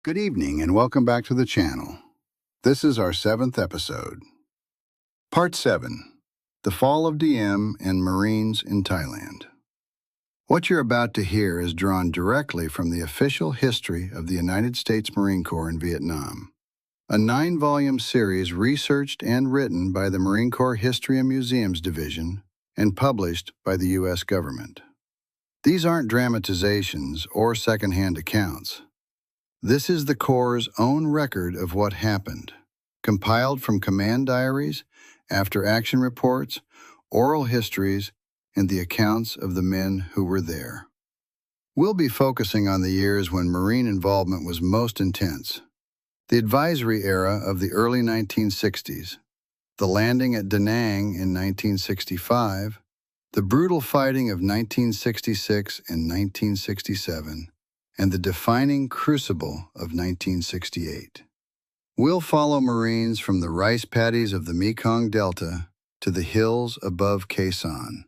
Good evening and welcome back to the channel. This is our 7th episode. Part 7, The Fall of Diem and Marines in Thailand. What you're about to hear is drawn directly from the official history of the United States Marine Corps in Vietnam, a 9-volume series researched and written by the Marine Corps History and Museums Division and published by the U.S. government. These aren't dramatizations or secondhand accounts. This is the Corps' own record of what happened, compiled from command diaries, after-action reports, oral histories, and the accounts of the men who were there. We'll be focusing on the years when Marine involvement was most intense, the advisory era of the early 1960s, the landing at Da Nang in 1965, the brutal fighting of 1966 and 1967, and the defining crucible of 1968. We'll follow Marines from the rice paddies of the Mekong Delta to the hills above Khe Sanh.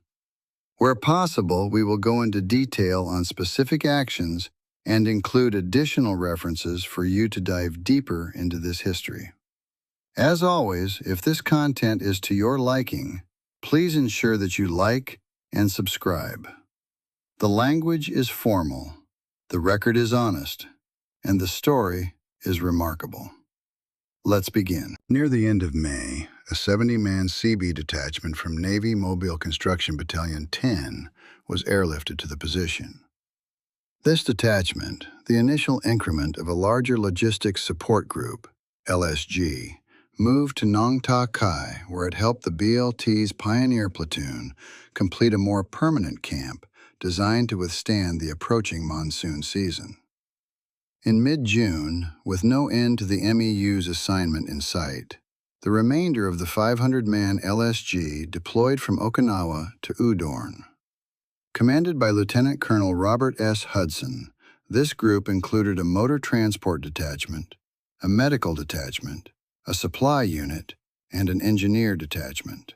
Where possible, we will go into detail on specific actions and include additional references for you to dive deeper into this history. As always, if this content is to your liking, please ensure that you like and subscribe. The language is formal. The record is honest, and the story is remarkable. Let's begin. Near the end of May, a 70-man Seabee detachment from Navy Mobile Construction Battalion 10 was airlifted to the position. This detachment, the initial increment of a larger logistics support group, LSG, moved to Nong Ta Khai, where it helped the BLT's Pioneer Platoon complete a more permanent camp designed to withstand the approaching monsoon season. In mid-June, with no end to the MEU's assignment in sight, the remainder of the 500-man LSG deployed from Okinawa to Udorn. Commanded by Lieutenant Colonel Robert S. Hudson, this group included a motor transport detachment, a medical detachment, a supply unit, and an engineer detachment.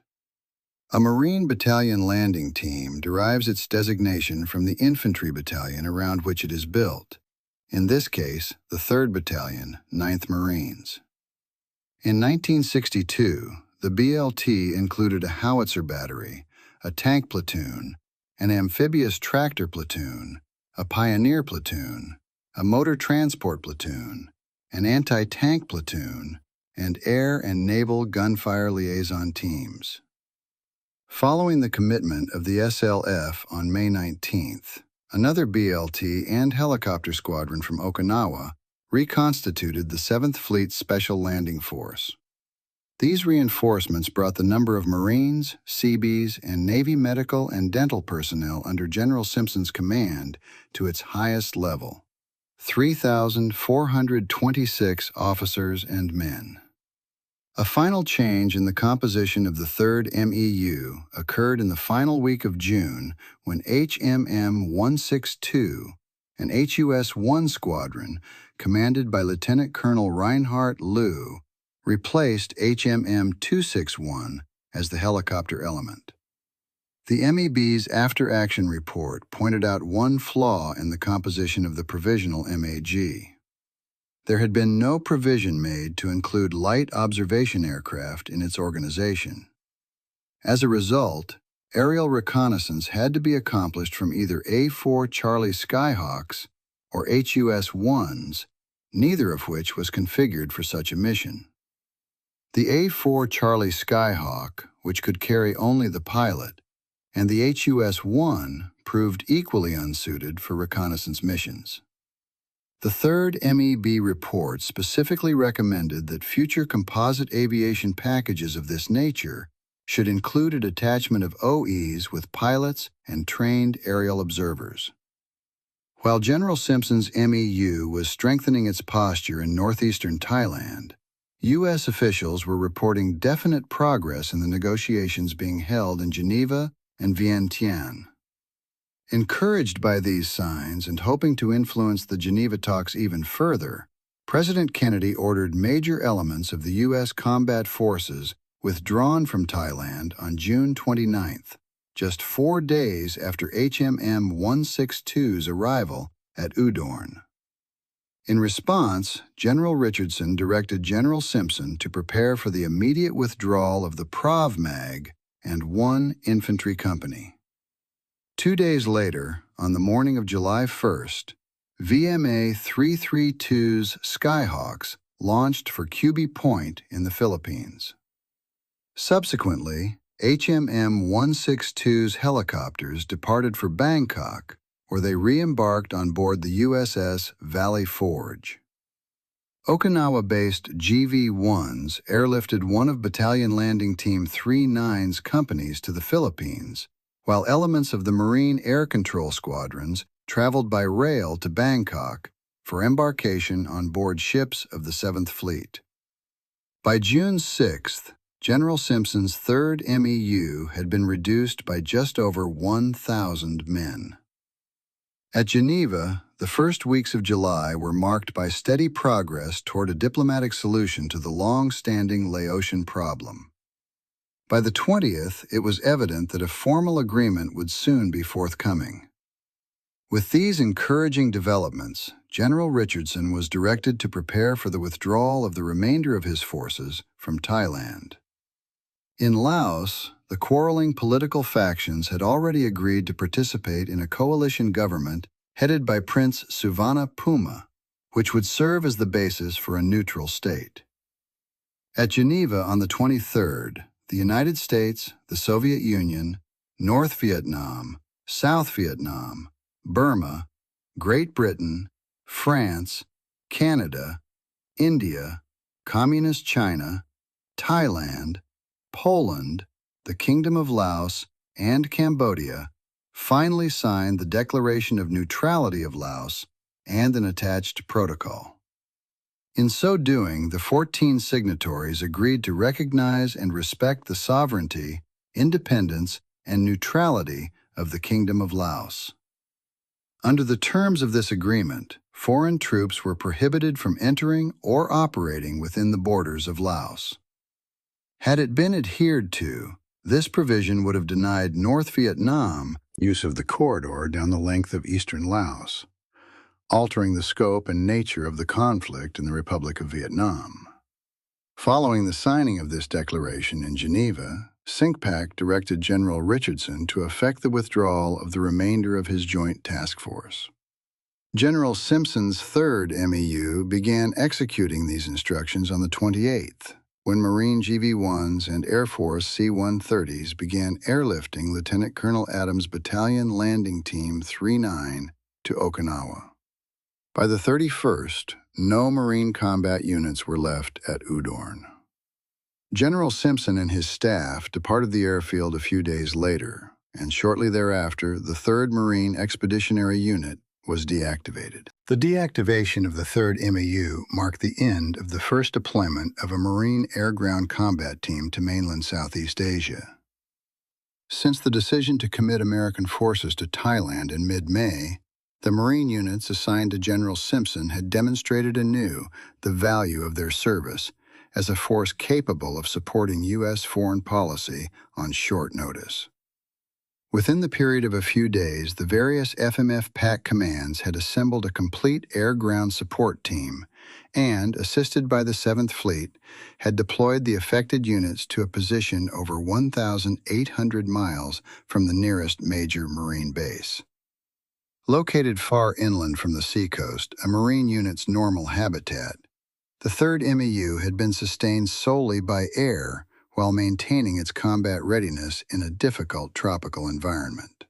A Marine Battalion landing team derives its designation from the infantry battalion around which it is built, in this case, the 3rd Battalion, 9th Marines. In 1962, the BLT included a howitzer battery, a tank platoon, an amphibious tractor platoon, a pioneer platoon, a motor transport platoon, an anti-tank platoon, and air and naval gunfire liaison teams. Following the commitment of the SLF on May 19th, another BLT and helicopter squadron from Okinawa reconstituted the 7th Fleet Special Landing Force. These reinforcements brought the number of Marines, Seabees, and Navy medical and dental personnel under General Simpson's command to its highest level, 3,426 officers and men. A final change in the composition of the 3rd MEU occurred in the final week of June when HMM 162, an HUS-1 squadron commanded by Lieutenant Colonel Reinhard Liu, replaced HMM 261 as the helicopter element. The MEB's after-action report pointed out one flaw in the composition of the provisional MAG. There had been no provision made to include light observation aircraft in its organization. As a result, aerial reconnaissance had to be accomplished from either A-4 Charlie Skyhawks or HUS-1s, neither of which was configured for such a mission. The A-4 Charlie Skyhawk, which could carry only the pilot, and the HUS-1 proved equally unsuited for reconnaissance missions. The 3rd MEB report specifically recommended that future composite aviation packages of this nature should include a detachment of OEs with pilots and trained aerial observers. While General Simpson's MEU was strengthening its posture in northeastern Thailand, U.S. officials were reporting definite progress in the negotiations being held in Geneva and Vientiane. Encouraged by these signs and hoping to influence the Geneva talks even further, President Kennedy ordered major elements of the U.S. combat forces withdrawn from Thailand on June 29th, just 4 days after HMM 162's arrival at Udorn. In response, General Richardson directed General Simpson to prepare for the immediate withdrawal of the Krav Mag and 1 infantry company. 2 days later, on the morning of July 1st, VMA 332's Skyhawks launched for QB Point in the Philippines. Subsequently, HMM 162's helicopters departed for Bangkok, where they re-embarked on board the USS Valley Forge. Okinawa-based GV-1s airlifted one of Battalion Landing Team 39's companies to the Philippines, while elements of the Marine Air Control Squadrons traveled by rail to Bangkok for embarkation on board ships of the 7th Fleet. By June 6th, General Simpson's 3rd MEU had been reduced by just over 1,000 men. At Geneva, the first weeks of July were marked by steady progress toward a diplomatic solution to the long-standing Laotian problem. By the 20th, it was evident that a formal agreement would soon be forthcoming. With these encouraging developments, General Richardson was directed to prepare for the withdrawal of the remainder of his forces from Thailand. In Laos, the quarreling political factions had already agreed to participate in a coalition government headed by Prince Suvarnabhumi, which would serve as the basis for a neutral state. At Geneva on the 23rd, the United States, the Soviet Union, North Vietnam, South Vietnam, Burma, Great Britain, France, Canada, India, Communist China, Thailand, Poland, the Kingdom of Laos, and Cambodia finally signed the Declaration of Neutrality of Laos and an attached protocol. In so doing, the 14 signatories agreed to recognize and respect the sovereignty, independence, and neutrality of the Kingdom of Laos. Under the terms of this agreement, foreign troops were prohibited from entering or operating within the borders of Laos. Had it been adhered to, this provision would have denied North Vietnam use of the corridor down the length of eastern Laos, altering the scope and nature of the conflict in the Republic of Vietnam. Following the signing of this declaration in Geneva, CINCPAC directed General Richardson to effect the withdrawal of the remainder of his joint task force. General Simpson's 3rd MEU began executing these instructions on the 28th, when Marine GV-1s and Air Force C-130s began airlifting Lieutenant Colonel Adams' Battalion Landing Team 39 to Okinawa. By the 31st, no Marine combat units were left at Udorn. General Simpson and his staff departed the airfield a few days later, and shortly thereafter, the 3rd Marine Expeditionary Unit was deactivated. The deactivation of the 3rd MEU marked the end of the first deployment of a Marine air-ground combat team to mainland Southeast Asia. Since the decision to commit American forces to Thailand in mid-May, the Marine units assigned to General Simpson had demonstrated anew the value of their service as a force capable of supporting U.S. foreign policy on short notice. Within the period of a few days, the various FMF PAC commands had assembled a complete air-ground support team and, assisted by the 7th Fleet, had deployed the affected units to a position over 1,800 miles from the nearest major Marine base. Located far inland from the seacoast, a Marine unit's normal habitat, the 3rd MEU had been sustained solely by air while maintaining its combat readiness in a difficult tropical environment.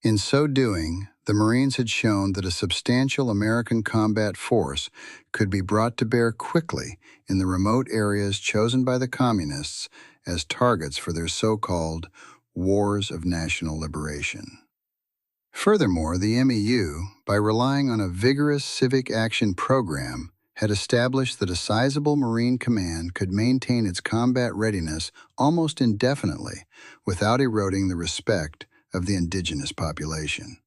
In so doing, the Marines had shown that a substantial American combat force could be brought to bear quickly in the remote areas chosen by the Communists as targets for their so-called wars of national liberation. Furthermore, the MEU, by relying on a vigorous civic action program, had established that a sizable Marine command could maintain its combat readiness almost indefinitely without eroding the respect of the indigenous population.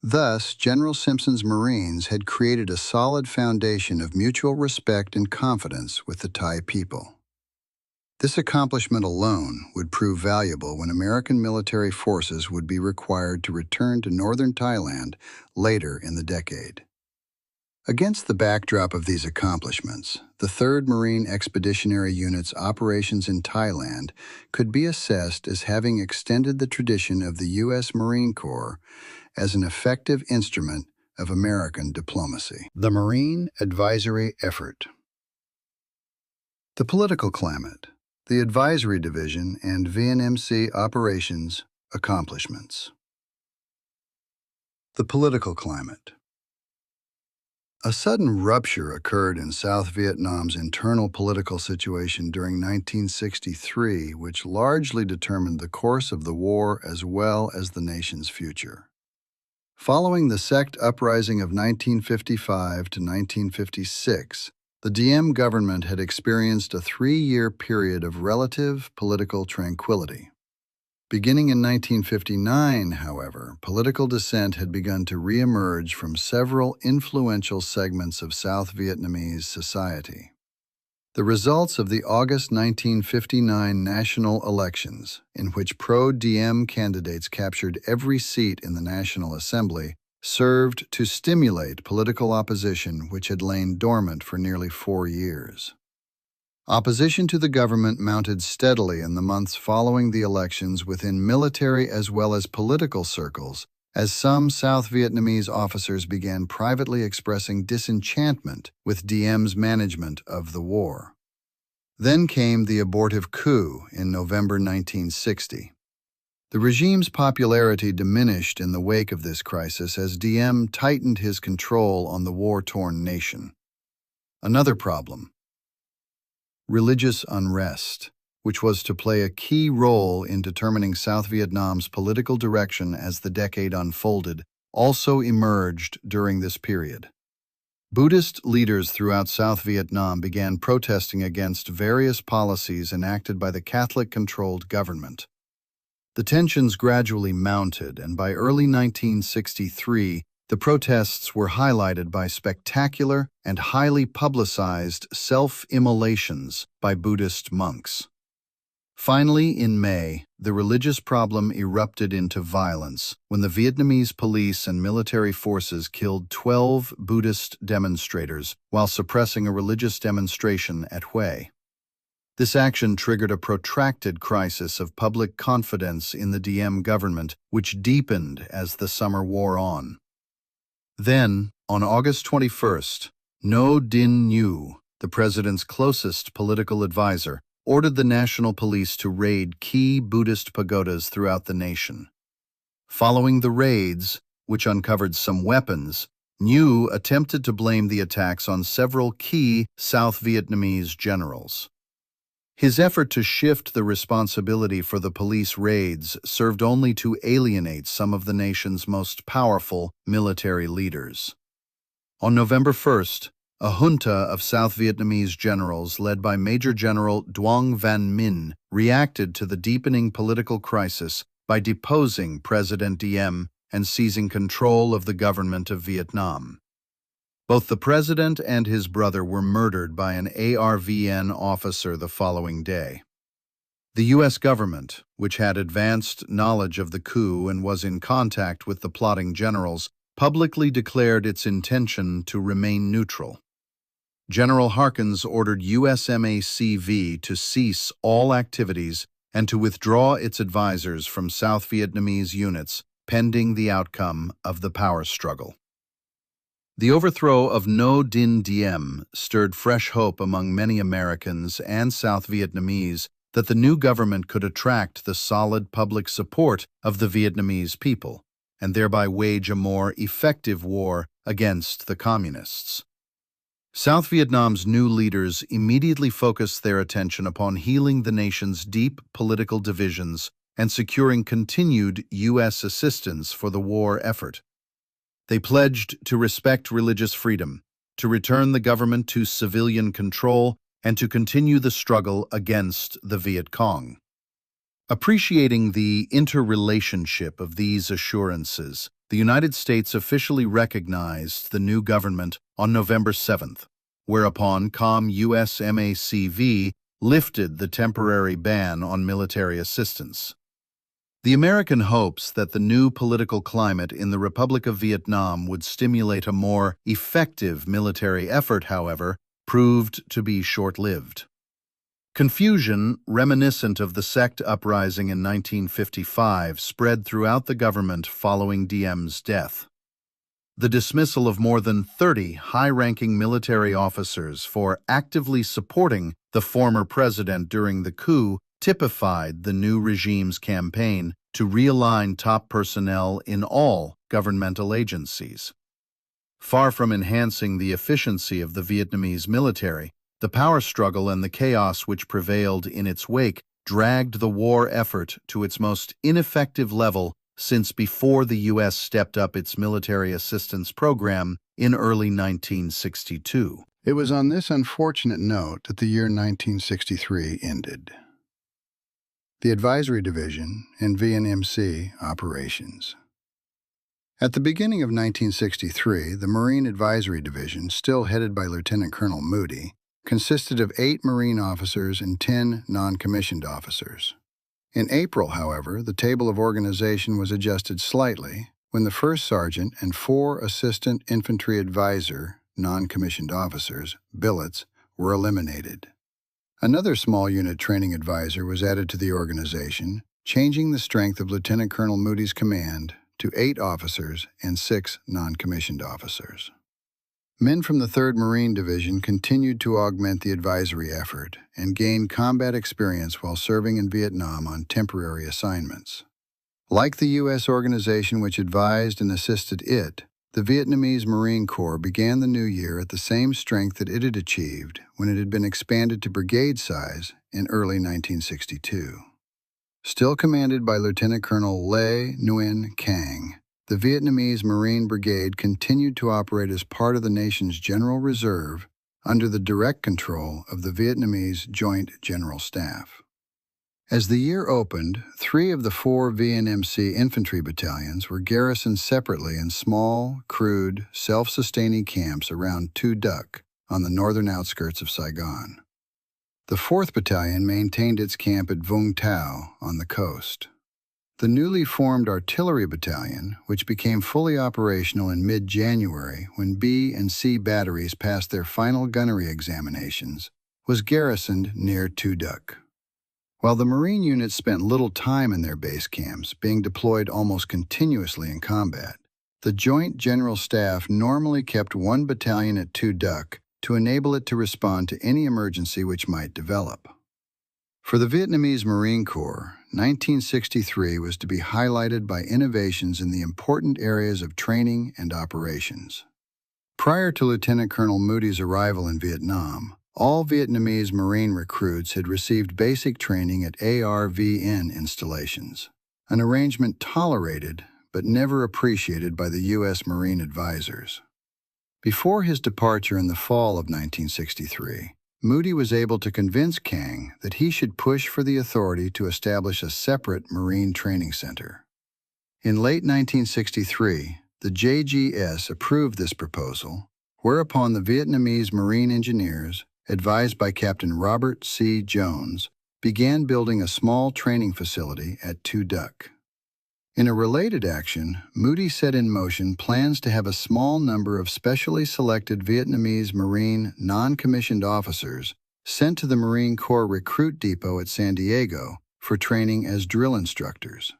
Thus, General Simpson's Marines had created a solid foundation of mutual respect and confidence with the Thai people. This accomplishment alone would prove valuable when American military forces would be required to return to northern Thailand later in the decade. Against the backdrop of these accomplishments, the 3rd Marine Expeditionary Unit's operations in Thailand could be assessed as having extended the tradition of the U.S. Marine Corps as an effective instrument of American diplomacy. The Marine Advisory Effort. The political climate, the Advisory Division, and VNMC operations accomplishments. The political climate. A sudden rupture occurred in South Vietnam's internal political situation during 1963, which largely determined the course of the war as well as the nation's future. Following the sect uprising of 1955 to 1956, the Diem government had experienced a 3-year period of relative political tranquility. Beginning in 1959, however, political dissent had begun to re-emerge from several influential segments of South Vietnamese society. The results of the August 1959 national elections, in which pro-Diem candidates captured every seat in the National Assembly, served to stimulate political opposition which had lain dormant for nearly 4 years. Opposition to the government mounted steadily in the months following the elections within military as well as political circles, as some South Vietnamese officers began privately expressing disenchantment with Diem's management of the war. Then came the abortive coup in November 1960. The regime's popularity diminished in the wake of this crisis as Diem tightened his control on the war-torn nation. Another problem: religious unrest, which was to play a key role in determining South Vietnam's political direction as the decade unfolded, also emerged during this period. Buddhist leaders throughout South Vietnam began protesting against various policies enacted by the Catholic-controlled government. The tensions gradually mounted, and by early 1963, the protests were highlighted by spectacular and highly publicized self-immolations by Buddhist monks. Finally, in May, the religious problem erupted into violence when the Vietnamese police and military forces killed 12 Buddhist demonstrators while suppressing a religious demonstration at Hue. This action triggered a protracted crisis of public confidence in the Diem government, which deepened as the summer wore on. Then, on August 21st, Ngo Dinh Diem, the president's closest political advisor, ordered the national police to raid key Buddhist pagodas throughout the nation. Following the raids, which uncovered some weapons, Ngo attempted to blame the attacks on several key South Vietnamese generals. His effort to shift the responsibility for the police raids served only to alienate some of the nation's most powerful military leaders. On November 1st, a junta of South Vietnamese generals led by Major General Duong Van Minh reacted to the deepening political crisis by deposing President Diem and seizing control of the government of Vietnam. Both the president and his brother were murdered by an ARVN officer the following day. The U.S. government, which had advanced knowledge of the coup and was in contact with the plotting generals, publicly declared its intention to remain neutral. General Harkins ordered USMACV to cease all activities and to withdraw its advisors from South Vietnamese units pending the outcome of the power struggle. The overthrow of Ngo Dinh Diem stirred fresh hope among many Americans and South Vietnamese that the new government could attract the solid public support of the Vietnamese people and thereby wage a more effective war against the communists. South Vietnam's new leaders immediately focused their attention upon healing the nation's deep political divisions and securing continued U.S. assistance for the war effort. They pledged to respect religious freedom, to return the government to civilian control, and to continue the struggle against the Viet Cong. Appreciating the interrelationship of these assurances, the United States officially recognized the new government on November 7th, whereupon USMACV lifted the temporary ban on military assistance. The American hopes that the new political climate in the Republic of Vietnam would stimulate a more effective military effort, however, proved to be short-lived. Confusion, reminiscent of the sect uprising in 1955, spread throughout the government following Diem's death. The dismissal of more than 30 high-ranking military officers for actively supporting the former president during the coup typified the new regime's campaign to realign top personnel in all governmental agencies. Far from enhancing the efficiency of the Vietnamese military, the power struggle and the chaos which prevailed in its wake dragged the war effort to its most ineffective level since before the U.S. stepped up its military assistance program in early 1962. It was on this unfortunate note that the year 1963 ended. The Advisory Division and VNMC operations. At the beginning of 1963, the Marine Advisory Division, still headed by Lieutenant Colonel Moody, consisted of 8 Marine officers and 10 non-commissioned officers. In April, however, the table of organization was adjusted slightly when the first sergeant and 4 assistant infantry advisor, non-commissioned officers, billets, were eliminated. Another small unit training advisor was added to the organization, changing the strength of Lieutenant Colonel Moody's command to 8 officers and 6 non-commissioned officers. Men from the 3rd Marine Division continued to augment the advisory effort and gain combat experience while serving in Vietnam on temporary assignments. Like the U.S. organization which advised and assisted it, the Vietnamese Marine Corps began the new year at the same strength that it had achieved when it had been expanded to brigade size in early 1962. Still commanded by Lieutenant Colonel Le Nguyen Cang, the Vietnamese Marine Brigade continued to operate as part of the nation's General Reserve under the direct control of the Vietnamese Joint General Staff. As the year opened, 3 of the 4 VNMC infantry battalions were garrisoned separately in small, crude, self-sustaining camps around Tu Duc on the northern outskirts of Saigon. The 4th Battalion maintained its camp at Vung Tau on the coast. The newly formed Artillery Battalion, which became fully operational in mid-January when B and C batteries passed their final gunnery examinations, was garrisoned near Tu Duc. While the Marine units spent little time in their base camps, being deployed almost continuously in combat, the Joint General Staff normally kept 1 battalion at Tu Duc to enable it to respond to any emergency which might develop. For the Vietnamese Marine Corps, 1963 was to be highlighted by innovations in the important areas of training and operations. Prior to Lieutenant Colonel Moody's arrival in Vietnam, all Vietnamese Marine recruits had received basic training at ARVN installations, an arrangement tolerated but never appreciated by the U.S. Marine advisors. Before his departure in the fall of 1963, Moody was able to convince Cang that he should push for the authority to establish a separate Marine training center. In late 1963, the JGS approved this proposal, whereupon the Vietnamese Marine engineers, advised by Captain Robert C. Jones, began building a small training facility at Tu Duc. In a related action, Moody set in motion plans to have a small number of specially selected Vietnamese Marine non-commissioned officers sent to the Marine Corps Recruit Depot at San Diego for training as drill instructors.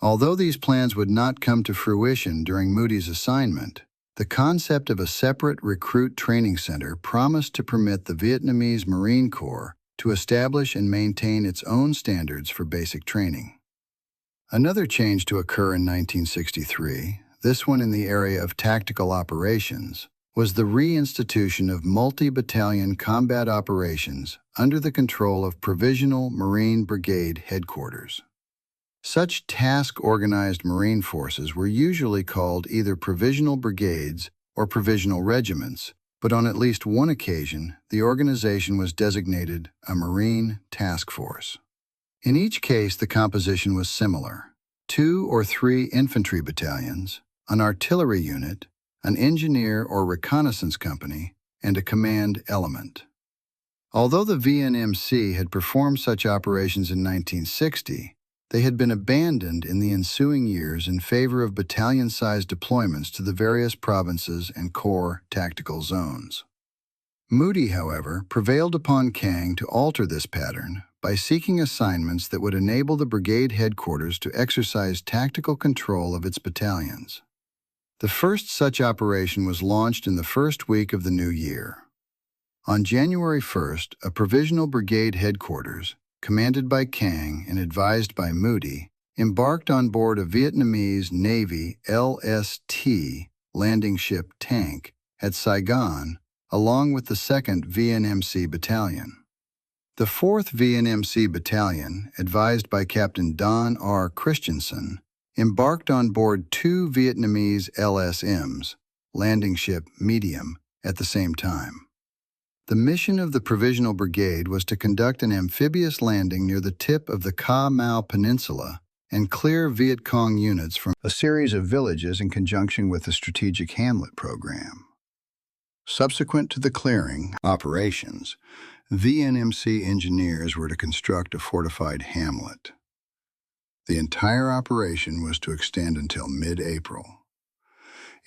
Although these plans would not come to fruition during Moody's assignment, the concept of a separate recruit training center promised to permit the Vietnamese Marine Corps to establish and maintain its own standards for basic training. Another change to occur in 1963, this one in the area of tactical operations, was the reinstitution of multi-battalion combat operations under the control of Provisional Marine Brigade Headquarters. Such task-organized Marine forces were usually called either provisional brigades or provisional regiments, but on at least one occasion, the organization was designated a Marine Task Force. In each case, the composition was similar: 2 or 3 infantry battalions, an artillery unit, an engineer or reconnaissance company, and a command element. Although the VNMC had performed such operations in 1960, They had been abandoned in the ensuing years in favor of battalion-sized deployments to the various provinces and corps tactical zones. Moody, however, prevailed upon Kang to alter this pattern by seeking assignments that would enable the brigade headquarters to exercise tactical control of its battalions. The first such operation was launched in the first week of the new year. On January 1st, a provisional brigade headquarters, commanded by Kang and advised by Moody, embarked on board a Vietnamese Navy LST landing ship tank at Saigon, along with the 2nd VNMC Battalion. The 4th VNMC Battalion, advised by Captain Don R. Christensen, embarked on board 2 Vietnamese LSMs, landing ship Medium, at the same time. The mission of the Provisional Brigade was to conduct an amphibious landing near the tip of the Ca Mau Peninsula and clear Viet Cong units from a series of villages in conjunction with the Strategic Hamlet Program. Subsequent to the clearing operations, VNMC engineers were to construct a fortified hamlet. The entire operation was to extend until mid-April.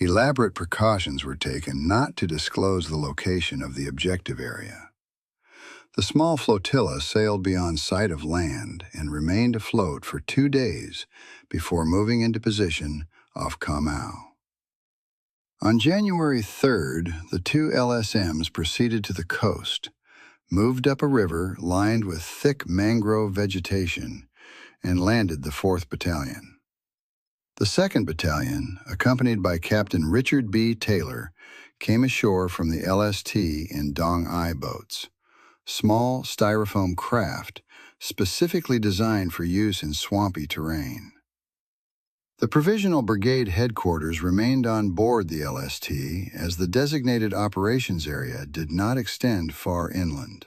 Elaborate precautions were taken not to disclose the location of the objective area. The small flotilla sailed beyond sight of land and remained afloat for 2 days before moving into position off Ca Mau. On January 3rd, the 2 LSMs proceeded to the coast, moved up a river lined with thick mangrove vegetation, and landed the 4th Battalion. The 2nd Battalion, accompanied by Captain Richard B. Taylor, came ashore from the LST in Dong Ai boats, small styrofoam craft specifically designed for use in swampy terrain. The Provisional Brigade headquarters remained on board the LST as the designated operations area did not extend far inland.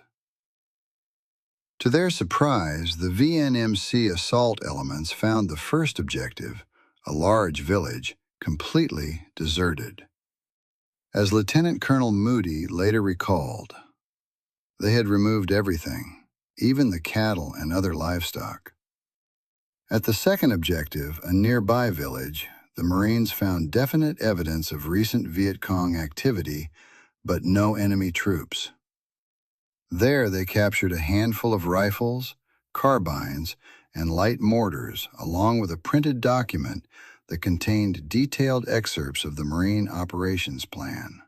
To their surprise, the VNMC assault elements found the first objective, a large village, completely deserted. As Lieutenant Colonel Moody later recalled, they had removed everything, even the cattle and other livestock. At the second objective, a nearby village, the Marines found definite evidence of recent Viet Cong activity, but no enemy troops. There they captured a handful of rifles, carbines, and light mortars, along with a printed document that contained detailed excerpts of the Marine Operations Plan.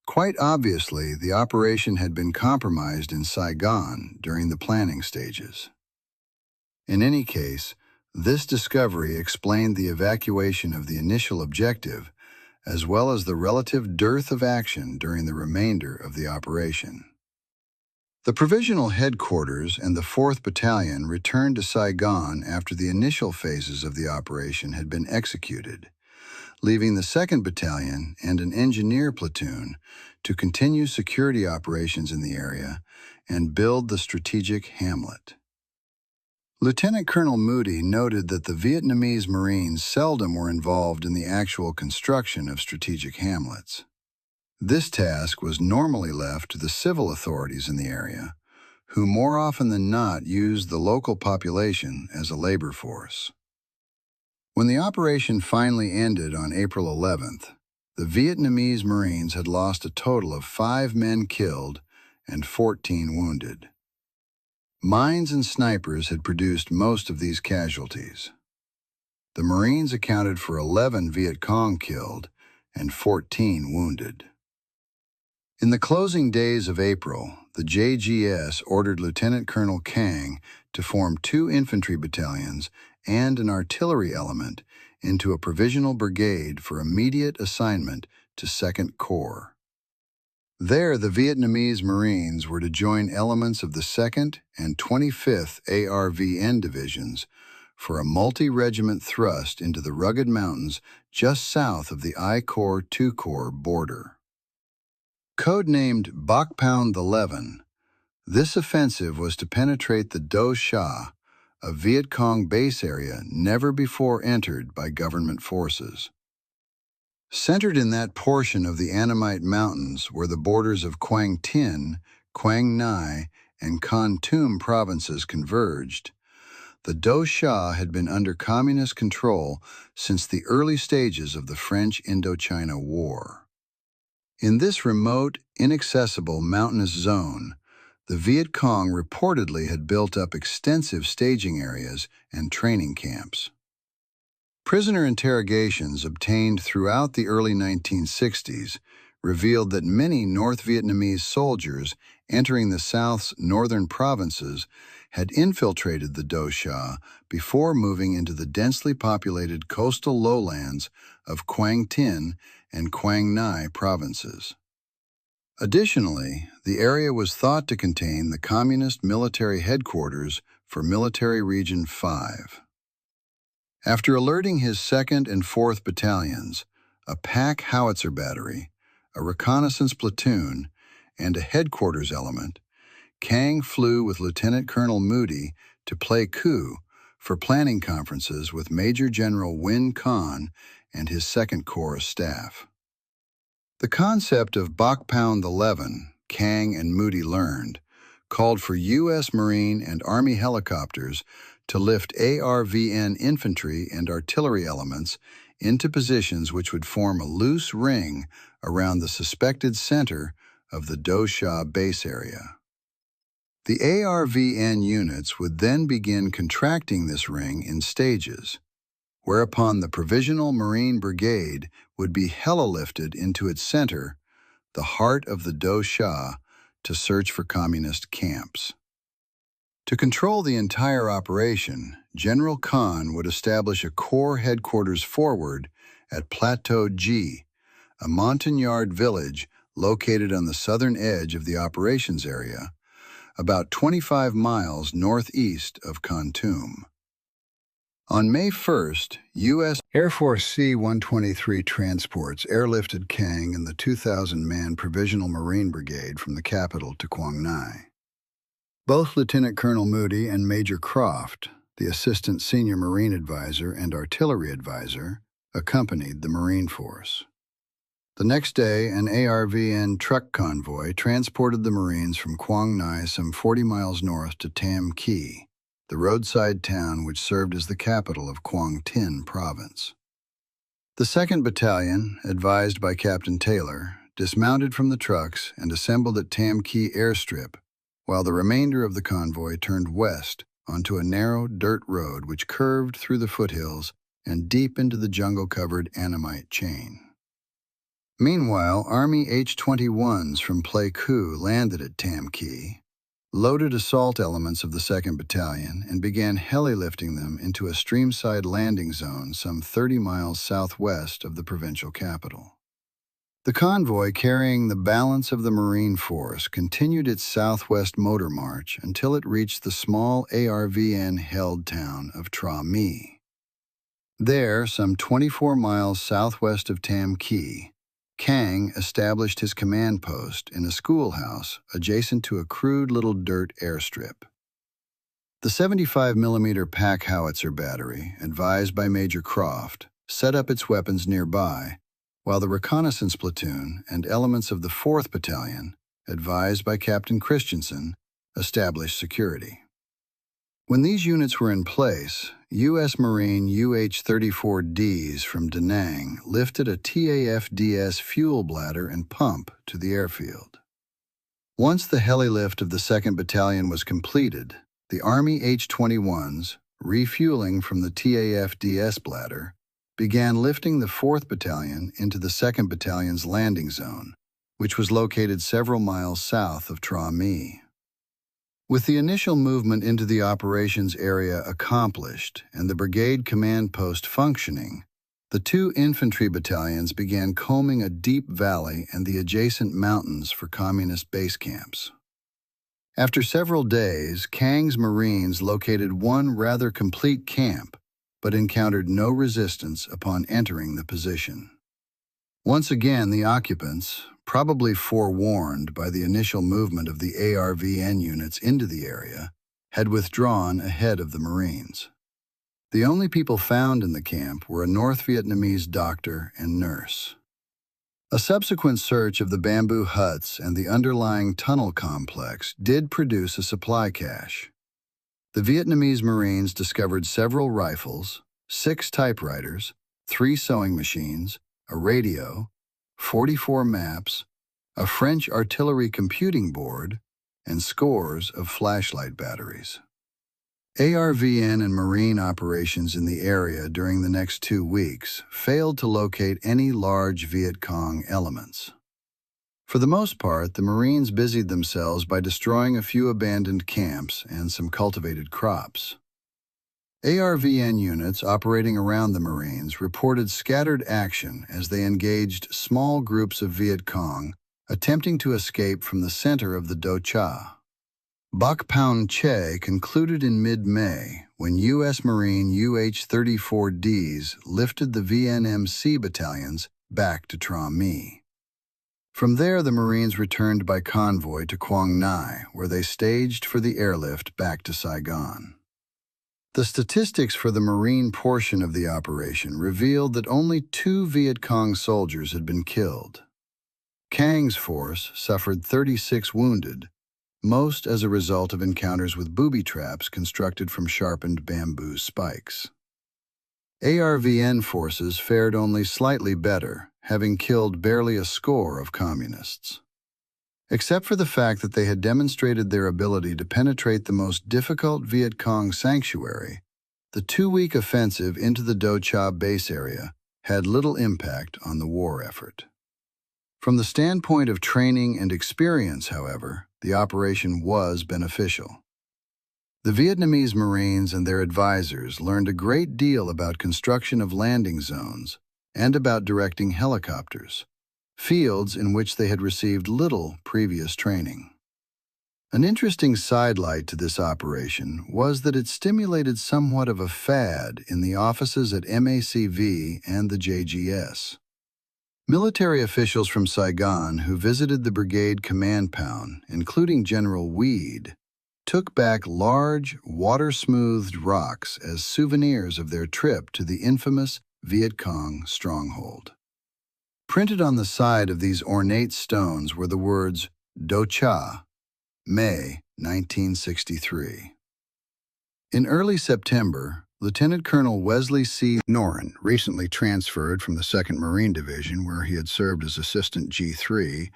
Quite obviously, the operation had been compromised in Saigon during the planning stages. In any case, this discovery explained the evacuation of the initial objective, as well as the relative dearth of action during the remainder of the operation. The Provisional Headquarters and the 4th Battalion returned to Saigon after the initial phases of the operation had been executed, leaving the 2nd Battalion and an engineer platoon to continue security operations in the area and build the strategic hamlet. Lieutenant Colonel Moody noted that the Vietnamese Marines seldom were involved in the actual construction of strategic hamlets. This task was normally left to the civil authorities in the area, who more often than not used the local population as a labor force. When the operation finally ended on April 11th, the Vietnamese Marines had lost a total of 5 men killed and 14 wounded. Mines and snipers had produced most of these casualties. The Marines accounted for 11 Viet Cong killed and 14 wounded. In the closing days of April, the JGS ordered Lieutenant Colonel Kang to form 2 infantry battalions and an artillery element into a provisional brigade for immediate assignment to 2nd Corps. There, the Vietnamese Marines were to join elements of the 2nd and 25th ARVN divisions for a multi-regiment thrust into the rugged mountains just south of the I Corps 2 Corps border. Codenamed Bok Pound 11, this offensive was to penetrate the Do Sha, a Viet Cong base area never before entered by government forces. Centered in that portion of the Annamite Mountains where the borders of Quang Tin, Quang Ngai, and Kon Tum provinces converged, The Do Sha had been under communist control since the early stages of the French Indochina War. In this remote, inaccessible mountainous zone, the Viet Cong reportedly had built up extensive staging areas and training camps. Prisoner interrogations obtained throughout the early 1960s revealed that many North Vietnamese soldiers entering the South's northern provinces had infiltrated the Do Sha before moving into the densely populated coastal lowlands of Quang Tin and Quang Ngai provinces. Additionally, the area was thought to contain the Communist military headquarters for Military Region 5. After alerting his 2nd and 4th Battalions, a pack howitzer battery, a reconnaissance platoon, and a headquarters element, Kang flew with Lieutenant Colonel Moody to Pleiku for planning conferences with Major General Win Khan and his 2nd Corps staff. The concept of Bok Pound 11, Kang and Moody learned, called for U.S. Marine and Army helicopters to lift ARVN infantry and artillery elements into positions which would form a loose ring around the suspected center of the Do Sha base area. The ARVN units would then begin contracting this ring in stages, whereupon the Provisional Marine Brigade would be heli-lifted into its center, the heart of the Do Sha, to search for communist camps. To control the entire operation, General Khan would establish a Corps headquarters forward at Plateau G, a Montagnard village located on the southern edge of the operations area, about 25 miles northeast of Kontum. On May 1st, U.S. Air Force C-123 transports airlifted Kang and the 2,000-man Provisional Marine Brigade from the capital to Quang Ngai. Both Lieutenant Colonel Moody and Major Croft, the Assistant Senior Marine Advisor and Artillery Advisor, accompanied the Marine Force. The next day, an ARVN truck convoy transported the Marines from Quang Ngai some 40 miles north to Tam Kỳ, the roadside town which served as the capital of Quang Tin Province. The 2nd Battalion, advised by Captain Taylor, dismounted from the trucks and assembled at Tam Kỳ airstrip, while the remainder of the convoy turned west onto a narrow dirt road which curved through the foothills and deep into the jungle-covered Annamite chain. Meanwhile, Army H-21s from Pleiku landed at Tam Kỳ, loaded assault elements of the 2nd Battalion, and began heli-lifting them into a streamside landing zone some 30 miles southwest of the provincial capital. The convoy carrying the balance of the Marine Force continued its southwest motor march until it reached the small ARVN-held town of Tra My. There, some 24 miles southwest of Tam Kỳ, Kang established his command post in a schoolhouse adjacent to a crude little dirt airstrip. The 75mm pack howitzer battery, advised by Major Croft, set up its weapons nearby, while the reconnaissance platoon and elements of the 4th Battalion, advised by Captain Christensen, established security. When these units were in place, U.S. Marine UH-34Ds from Da Nang lifted a TAFDS fuel bladder and pump to the airfield. Once the heli-lift of the 2nd Battalion was completed, the Army H-21s, refueling from the TAFDS bladder, began lifting the 4th Battalion into the 2nd Battalion's landing zone, which was located several miles south of Tra My. With the initial movement into the operations area accomplished and the brigade command post functioning, the 2 infantry battalions began combing a deep valley and the adjacent mountains for communist base camps. After several days, Kang's Marines located one rather complete camp, but encountered no resistance upon entering the position. Once again, the occupants, probably forewarned by the initial movement of the ARVN units into the area, had withdrawn ahead of the Marines. The only people found in the camp were a North Vietnamese doctor and nurse. A subsequent search of the bamboo huts and the underlying tunnel complex did produce a supply cache. The Vietnamese Marines discovered several rifles, 6 typewriters, 3 sewing machines, a radio, 44 maps, a French artillery computing board, and scores of flashlight batteries. ARVN and Marine operations in the area during the next 2 weeks failed to locate any large Viet Cong elements. For the most part, the Marines busied themselves by destroying a few abandoned camps and some cultivated crops. ARVN units operating around the Marines reported scattered action as they engaged small groups of Viet Cong attempting to escape from the center of the Do Cha. Bok Pound Che concluded in mid-May when U.S. Marine UH-34Ds lifted the VNMC battalions back to Tra My. From there, the Marines returned by convoy to Quang Ngai, where they staged for the airlift back to Saigon. The statistics for the Marine portion of the operation revealed that only 2 Viet Cong soldiers had been killed. Cang's force suffered 36 wounded, most as a result of encounters with booby traps constructed from sharpened bamboo spikes. ARVN forces fared only slightly better, having killed barely a score of communists. Except for the fact that they had demonstrated their ability to penetrate the most difficult Viet Cong sanctuary, the 2-week offensive into the Do Cha base area had little impact on the war effort. From the standpoint of training and experience, however, the operation was beneficial. The Vietnamese Marines and their advisors learned a great deal about construction of landing zones and about directing helicopters, fields in which they had received little previous training. An interesting sidelight to this operation was that it stimulated somewhat of a fad in the offices at MACV and the JGS. Military officials from Saigon who visited the brigade command pound, including General Weed, took back large, water-smoothed rocks as souvenirs of their trip to the infamous Viet Cong stronghold. Printed on the side of these ornate stones were the words Do Cha, May 1963. In early September, Lieutenant Colonel Wesley C. Noren, recently transferred from the 2nd Marine Division where he had served as Assistant G3,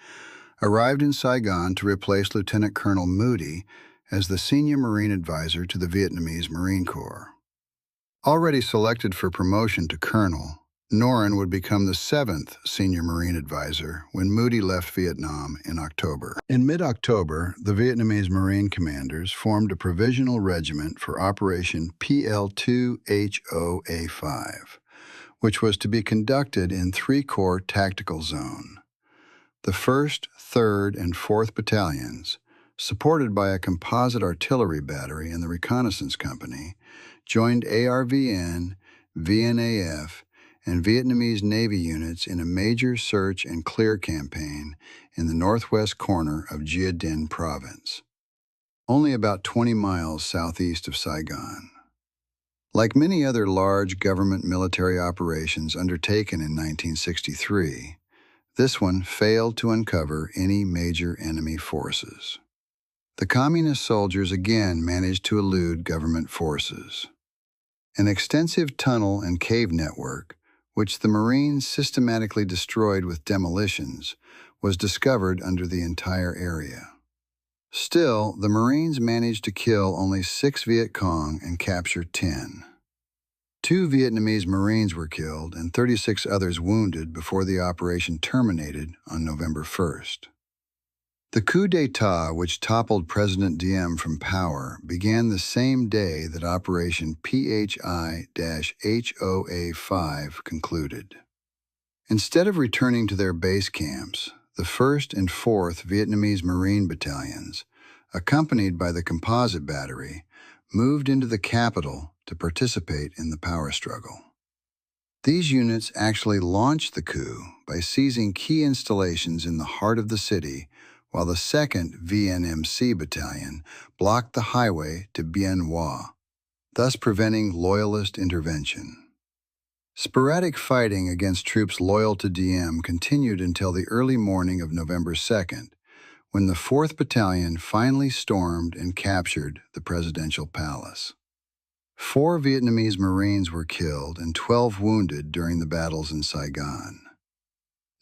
arrived in Saigon to replace Lieutenant Colonel Moody as the Senior Marine Advisor to the Vietnamese Marine Corps. Already selected for promotion to Colonel, Noren would become the 7th Senior Marine Advisor when Moody left Vietnam in October. In mid-October, the Vietnamese Marine commanders formed a provisional regiment for Operation PL2HOA5, which was to be conducted in 3-corps tactical zone. The 1st, 3rd, and 4th battalions, supported by a composite artillery battery and the reconnaissance company, joined ARVN, VNAF, and Vietnamese Navy units in a major search and clear campaign in the northwest corner of Gia Dinh Province, only about 20 miles southeast of Saigon. Like many other large government military operations undertaken in 1963, this one failed to uncover any major enemy forces. The communist soldiers again managed to elude government forces. An extensive tunnel and cave network, which the Marines systematically destroyed with demolitions, was discovered under the entire area. Still, the Marines managed to kill only 6 Viet Cong and capture 10. 2 Vietnamese Marines were killed and 36 others wounded before the operation terminated on November 1st. The coup d'etat which toppled President Diem from power began the same day that Operation PHI-HOA5 concluded. Instead of returning to their base camps, the 1st and 4th Vietnamese Marine battalions, accompanied by the composite battery, moved into the capital to participate in the power struggle. These units actually launched the coup by seizing key installations in the heart of the city, while the 2nd VNMC Battalion blocked the highway to Bien Hoa, thus preventing Loyalist intervention. Sporadic fighting against troops loyal to Diem continued until the early morning of November 2nd, when the 4th Battalion finally stormed and captured the presidential palace. 4 Vietnamese Marines were killed and 12 wounded during the battles in Saigon.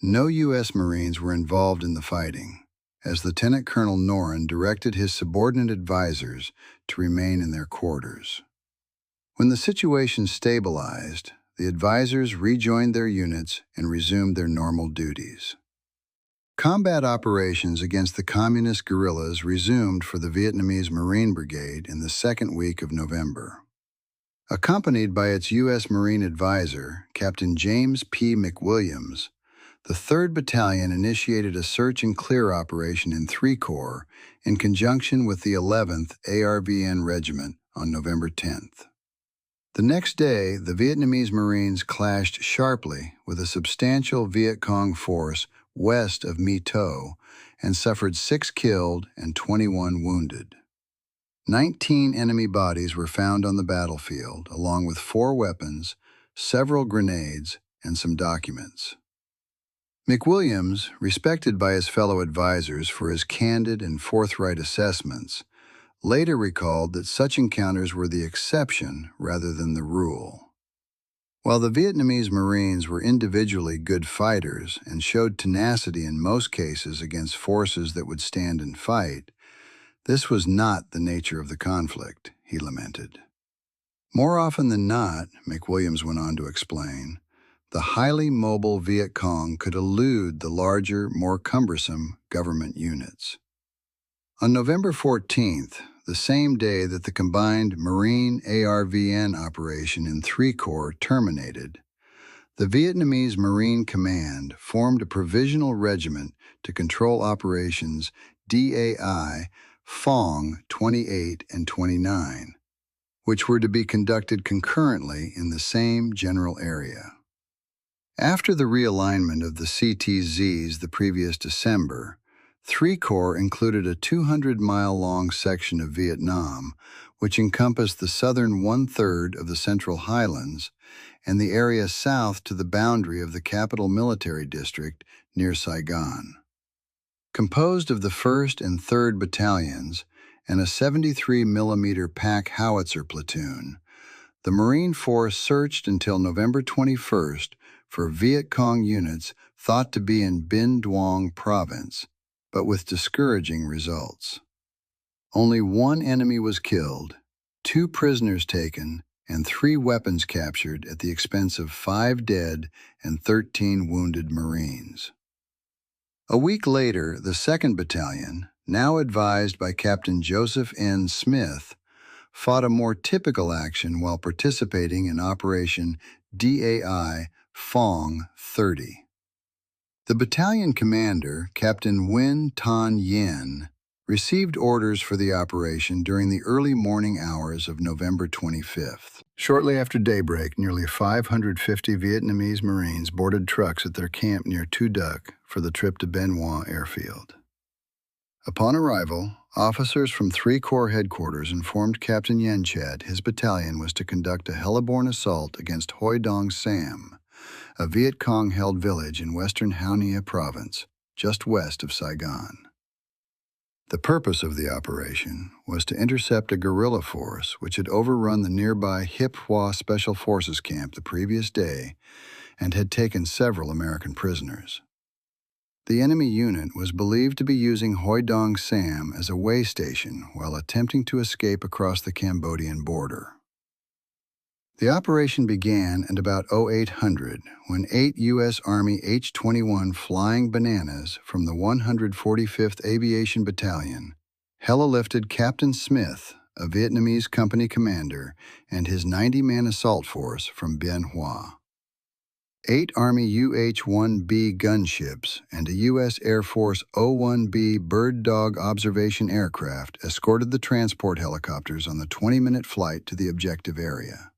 No U.S. Marines were involved in the fighting, as Lieutenant Colonel Noren directed his subordinate advisors to remain in their quarters. When the situation stabilized, the advisors rejoined their units and resumed their normal duties. Combat operations against the communist guerrillas resumed for the Vietnamese Marine Brigade in the second week of November. Accompanied by its U.S. Marine advisor, Captain James P. McWilliams, the 3rd Battalion initiated a search and clear operation in 3 Corps in conjunction with the 11th ARVN Regiment on November 10th. The next day, the Vietnamese Marines clashed sharply with a substantial Viet Cong force west of My Tho and suffered 6 killed and 21 wounded. 19 enemy bodies were found on the battlefield, along with 4 weapons, several grenades, and some documents. McWilliams, respected by his fellow advisors for his candid and forthright assessments, later recalled that such encounters were the exception rather than the rule. While the Vietnamese Marines were individually good fighters and showed tenacity in most cases against forces that would stand and fight, this was not the nature of the conflict, he lamented. More often than not, McWilliams went on to explain, the highly mobile Viet Cong could elude the larger, more cumbersome government units. On November 14th, the same day that the combined Marine ARVN operation in 3 Corps terminated, the Vietnamese Marine Command formed a provisional regiment to control operations DAI Phong 28 and 29, which were to be conducted concurrently in the same general area. After the realignment of the CTZs the previous December, 3 Corps included a 200-mile-long section of Vietnam, which encompassed the southern 1/3 of the Central Highlands and the area south to the boundary of the Capital Military District near Saigon. Composed of the 1st and 3rd Battalions and a 73mm pack howitzer platoon, the Marine Force searched until November 21st for Viet Cong units thought to be in Binh Duong Province, but with discouraging results. Only 1 enemy was killed, 2 prisoners taken, and 3 weapons captured at the expense of 5 dead and 13 wounded Marines. A week later, the 2nd Battalion, now advised by Captain Joseph N. Smith, fought a more typical action while participating in Operation DAI Phong 30. The battalion commander, Captain Nguyen Thanh Yen, received orders for the operation during the early morning hours of November 25th. Shortly after daybreak, nearly 550 Vietnamese Marines boarded trucks at their camp near Tu Duc for the trip to Bien Hoa Airfield. Upon arrival, officers from 3 Corps headquarters informed Captain Yen Chet his battalion was to conduct a heliborne assault against Hoi Dong Sam, a Viet Cong-held village in western Hang Nghia Province, just west of Saigon. The purpose of the operation was to intercept a guerrilla force which had overrun the nearby Hiep Hoa Special Forces camp the previous day and had taken several American prisoners. The enemy unit was believed to be using Hoi Dong Sam as a way station while attempting to escape across the Cambodian border. The operation began at about 0800 when 8 U.S. Army H-21 Flying Bananas from the 145th Aviation Battalion heli-lifted Captain Smith, a Vietnamese company commander, and his 90-man assault force from Bien Hoa. 8 Army UH-1B gunships and a U.S. Air Force O-1B Bird Dog observation aircraft escorted the transport helicopters on the 20-minute flight to the objective area.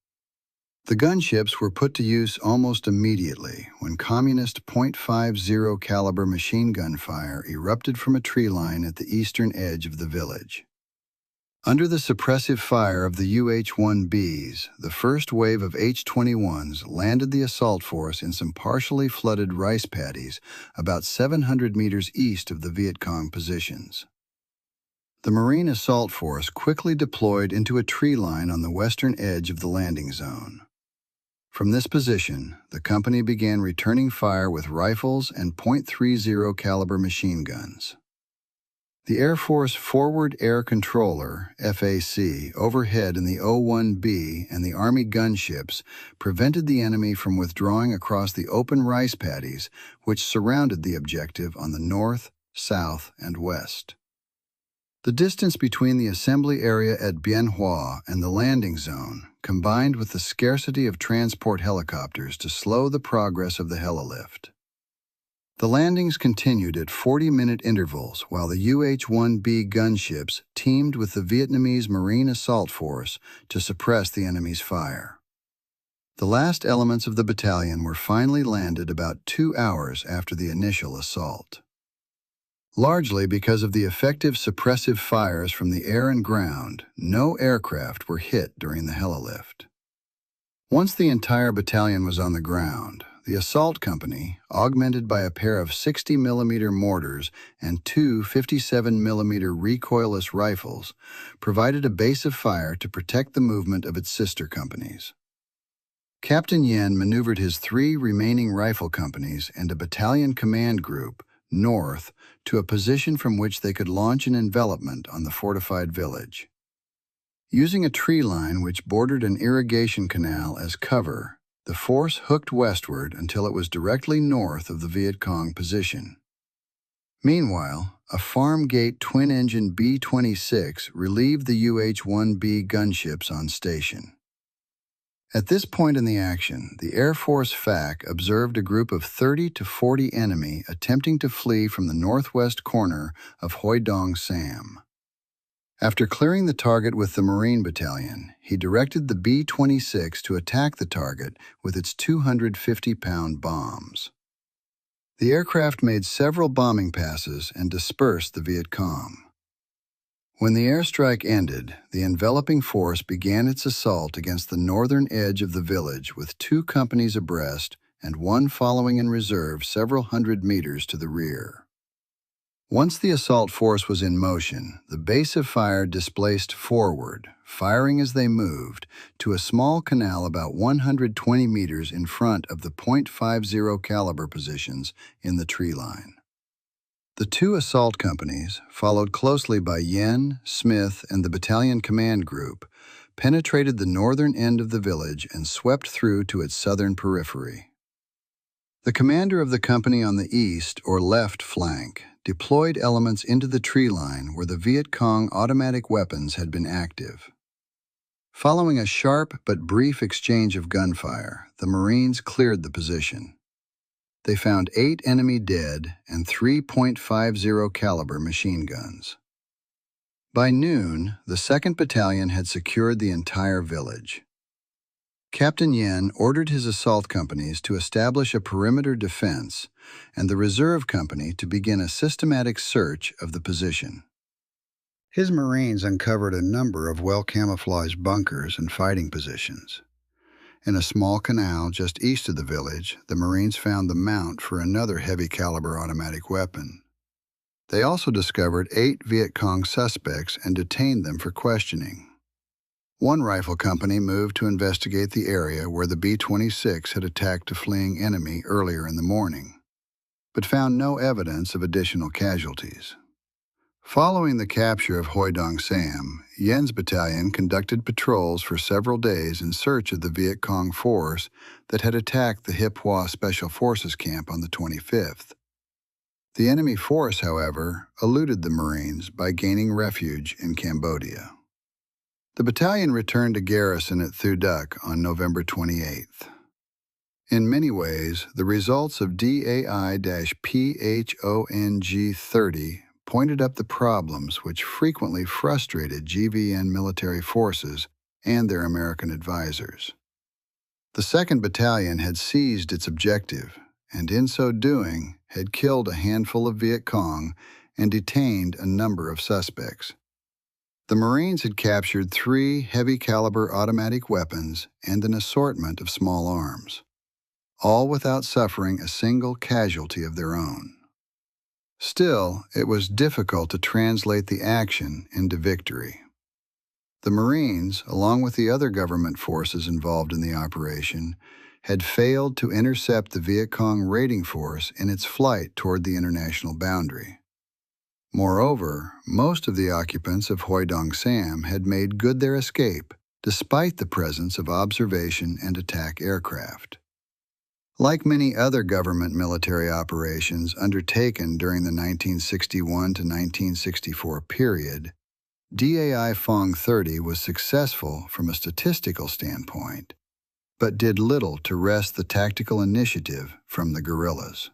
The gunships were put to use almost immediately when communist .50 caliber machine gun fire erupted from a tree line at the eastern edge of the village. Under the suppressive fire of the UH-1Bs, the first wave of H-21s landed the assault force in some partially flooded rice paddies about 700 meters east of the Viet Cong positions. The Marine Assault Force quickly deployed into a tree line on the western edge of the landing zone. From this position, the company began returning fire with rifles and .30 caliber machine guns. The Air Force Forward Air Controller, FAC, overhead in the O-1B and the Army gunships prevented the enemy from withdrawing across the open rice paddies which surrounded the objective on the north, south, and west. The distance between the assembly area at Bien Hoa and the landing zone combined with the scarcity of transport helicopters to slow the progress of the helilift. The landings continued at 40-minute intervals while the UH-1B gunships teamed with the Vietnamese Marine Assault Force to suppress the enemy's fire. The last elements of the battalion were finally landed about 2 hours after the initial assault. Largely because of the effective suppressive fires from the air and ground, no aircraft were hit during the helilift. Once the entire battalion was on the ground, the assault company, augmented by a pair of 60mm mortars and two 57mm recoilless rifles, provided a base of fire to protect the movement of its sister companies. Captain Yen maneuvered his 3 remaining rifle companies and a battalion command group north to a position from which they could launch an envelopment on the fortified village. Using a tree line which bordered an irrigation canal as cover, the force hooked westward until it was directly north of the Viet Cong position. Meanwhile, a farm gate twin-engine B-26 relieved the UH-1B gunships on station. At this point in the action, the Air Force FAC observed a group of 30 to 40 enemy attempting to flee from the northwest corner of Hoi Dong Sam. After clearing the target with the Marine Battalion, he directed the B-26 to attack the target with its 250-pound bombs. The aircraft made several bombing passes and dispersed the Viet Cong. When the airstrike ended, the enveloping force began its assault against the northern edge of the village with 2 companies abreast and 1 following in reserve several hundred meters to the rear. Once the assault force was in motion, the base of fire displaced forward, firing as they moved, to a small canal about 120 meters in front of the .50 caliber positions in the tree line. The 2 assault companies, followed closely by Yen, Smith, and the battalion command group, penetrated the northern end of the village and swept through to its southern periphery. The commander of the company on the east or left flank deployed elements into the tree line where the Viet Cong automatic weapons had been active. Following a sharp but brief exchange of gunfire, the Marines cleared the position. They found 8 enemy dead and 3 .50 caliber machine guns. By noon, the 2nd Battalion had secured the entire village. Captain Yen ordered his assault companies to establish a perimeter defense and the reserve company to begin a systematic search of the position. His Marines uncovered a number of well-camouflaged bunkers and fighting positions. In a small canal just east of the village, the Marines found the mount for another heavy-caliber automatic weapon. They also discovered 8 Viet Cong suspects and detained them for questioning. One rifle company moved to investigate the area where the B-26 had attacked a fleeing enemy earlier in the morning, but found no evidence of additional casualties. Following the capture of Hoi Dong Sam, Yen's battalion conducted patrols for several days in search of the Viet Cong force that had attacked the Hiep Special Forces camp on the 25th. The enemy force, however, eluded the Marines by gaining refuge in Cambodia. The battalion returned to garrison at Thu Duc on November 28th. In many ways, the results of DAI-PHONG 30 pointed up the problems which frequently frustrated GVN military forces and their American advisors. The 2nd Battalion had seized its objective, and in so doing had killed a handful of Viet Cong and detained a number of suspects. The Marines had captured 3 heavy-caliber automatic weapons and an assortment of small arms, all without suffering a single casualty of their own. Still, it was difficult to translate the action into victory. The Marines, along with the other government forces involved in the operation, had failed to intercept the Viet Cong raiding force in its flight toward the international boundary. Moreover, most of the occupants of Hoi Dong Sam had made good their escape, despite the presence of observation and attack aircraft. Like many other government military operations undertaken during the 1961 to 1964 period, Dai Phong 30 was successful from a statistical standpoint, but did little to wrest the tactical initiative from the guerrillas.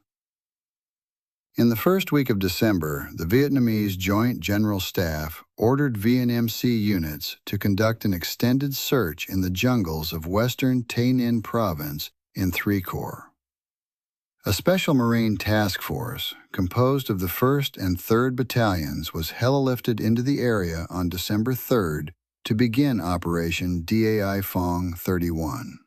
In the first week of December, the Vietnamese Joint General Staff ordered VNMC units to conduct an extended search in the jungles of western Tay Ninh Province in 3 Corps. A special Marine task force, composed of the 1st and 3rd Battalions, was heli-lifted into the area on December 3rd to begin Operation Dai Phong 31.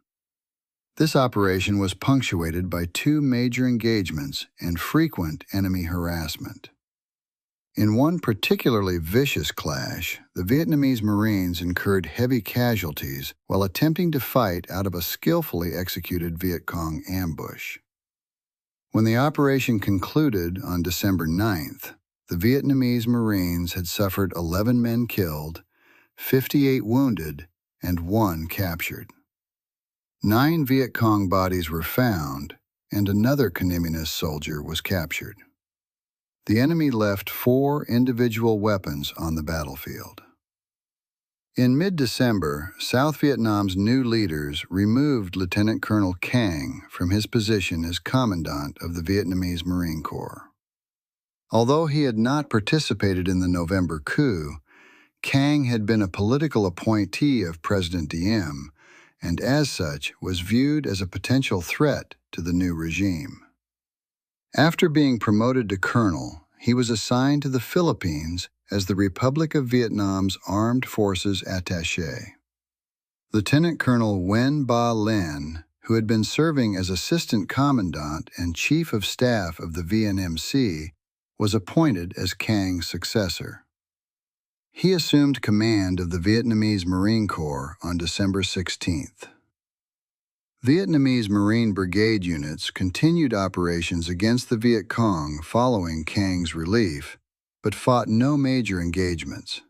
This operation was punctuated by 2 major engagements and frequent enemy harassment. In one particularly vicious clash, the Vietnamese Marines incurred heavy casualties while attempting to fight out of a skillfully executed Viet Cong ambush. When the operation concluded on December 9th, the Vietnamese Marines had suffered 11 men killed, 58 wounded, and 1 captured. 9 Viet Cong bodies were found, and another Communist soldier was captured. The enemy left 4 individual weapons on the battlefield. In mid-December, South Vietnam's new leaders removed Lieutenant Colonel Cang from his position as Commandant of the Vietnamese Marine Corps. Although he had not participated in the November coup, Cang had been a political appointee of President Diem, and as such was viewed as a potential threat to the new regime. After being promoted to colonel, he was assigned to the Philippines as the Republic of Vietnam's Armed Forces Attaché. Lieutenant Colonel Nguyen Ba Lin, who had been serving as Assistant Commandant and Chief of Staff of the VNMC, was appointed as Cang's successor. He assumed command of the Vietnamese Marine Corps on December 16th. Vietnamese Marine Brigade units continued operations against the Viet Cong following Cang's relief, but fought no major engagements.